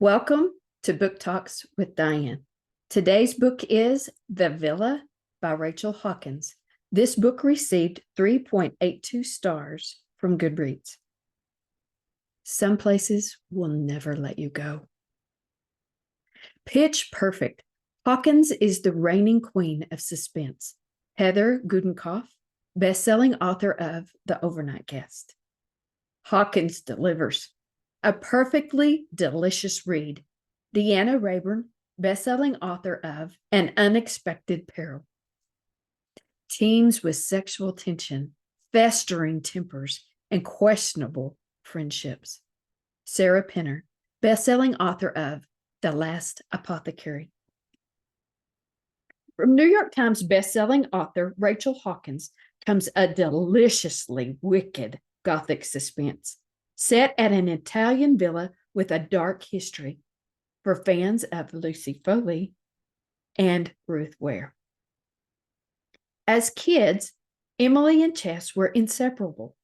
Welcome to Book Talks with Dyan. Today's book is The Villa by Rachel Hawkins. This book received 3.82 stars from Goodreads. Some places will never let you go. Pitch Perfect. Hawkins is the reigning queen of suspense. Heather Gudenkauf, best-selling author of The Overnight Guest. Hawkins delivers. A perfectly delicious read. Deanna Rayburn, best-selling author of An Unexpected Peril. Teens with sexual tension, festering tempers, and questionable friendships. Sarah Penner, best-selling author of The Last Apothecary. From New York Times best-selling author Rachel Hawkins comes a deliciously wicked Gothic suspense set at an Italian villa with a dark history for fans of Lucy Foley and Ruth Ware. As kids, Emily and Chess were inseparable,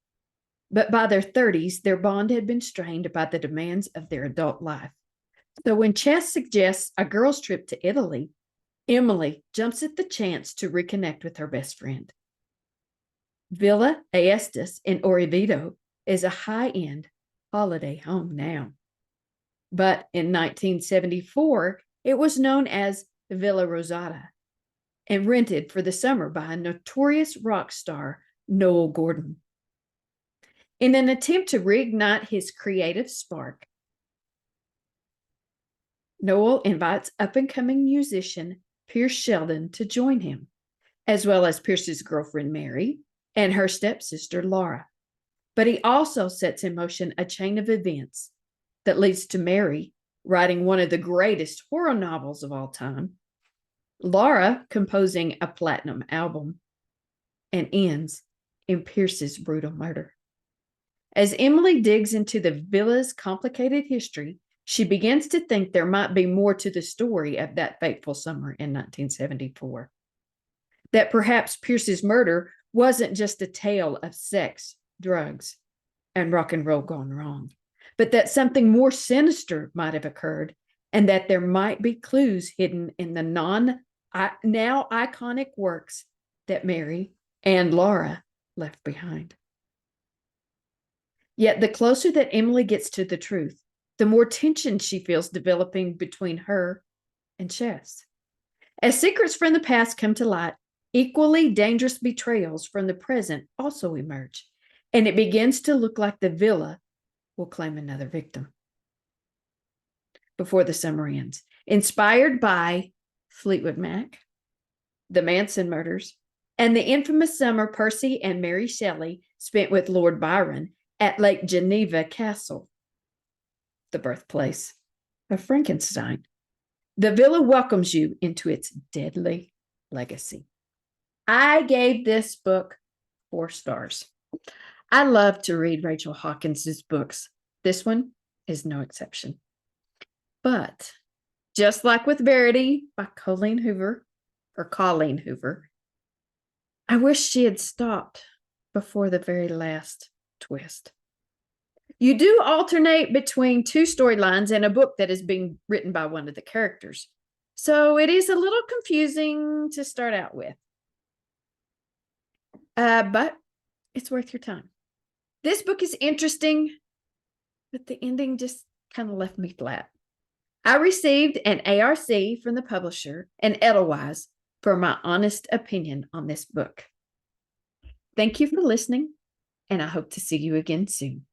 but by their 30s, their bond had been strained by the demands of their adult life. So when Chess suggests a girls' trip to Italy, Emily jumps at the chance to reconnect with her best friend. Villa Aestus in Orvieto is a high-end holiday home now. But in 1974, it was known as Villa Rosata and rented for the summer by a notorious rock star, Noel Gordon. In an attempt to reignite his creative spark, Noel invites up-and-coming musician Pierce Sheldon to join him, as well as Pierce's girlfriend Mary and her stepsister Laura. But he also sets in motion a chain of events that leads to Mary writing one of the greatest horror novels of all time, Laura composing a platinum album, and ends in Pierce's brutal murder. As Emily digs into the villa's complicated history, she begins to think there might be more to the story of that fateful summer in 1974. That perhaps Pierce's murder wasn't just a tale of sex, drugs, and rock and roll gone wrong, but that something more sinister might have occurred, and that there might be clues hidden in the now iconic works that Mary and Laura left behind. Yet the closer that Emily gets to the truth, the more tension she feels developing between her and Chess. As secrets from the past come to light, equally dangerous betrayals from the present also emerge, and it begins to look like the villa will claim another victim before the summer ends. Inspired by Fleetwood Mac, the Manson murders, and the infamous summer Percy and Mary Shelley spent with Lord Byron at Lake Geneva Castle, the birthplace of Frankenstein, the villa welcomes you into its deadly legacy. I gave this book 4 stars. I love to read Rachel Hawkins' books. This one is no exception. But just like with Verity by Colleen Hoover, I wish she had stopped before the very last twist. You do alternate between 2 storylines and a book that is being written by one of the characters. So it is a little confusing to start out with. But it's worth your time. This book is interesting, but the ending just kind of left me flat. I received an ARC from the publisher and Edelweiss for my honest opinion on this book. Thank you for listening, and I hope to see you again soon.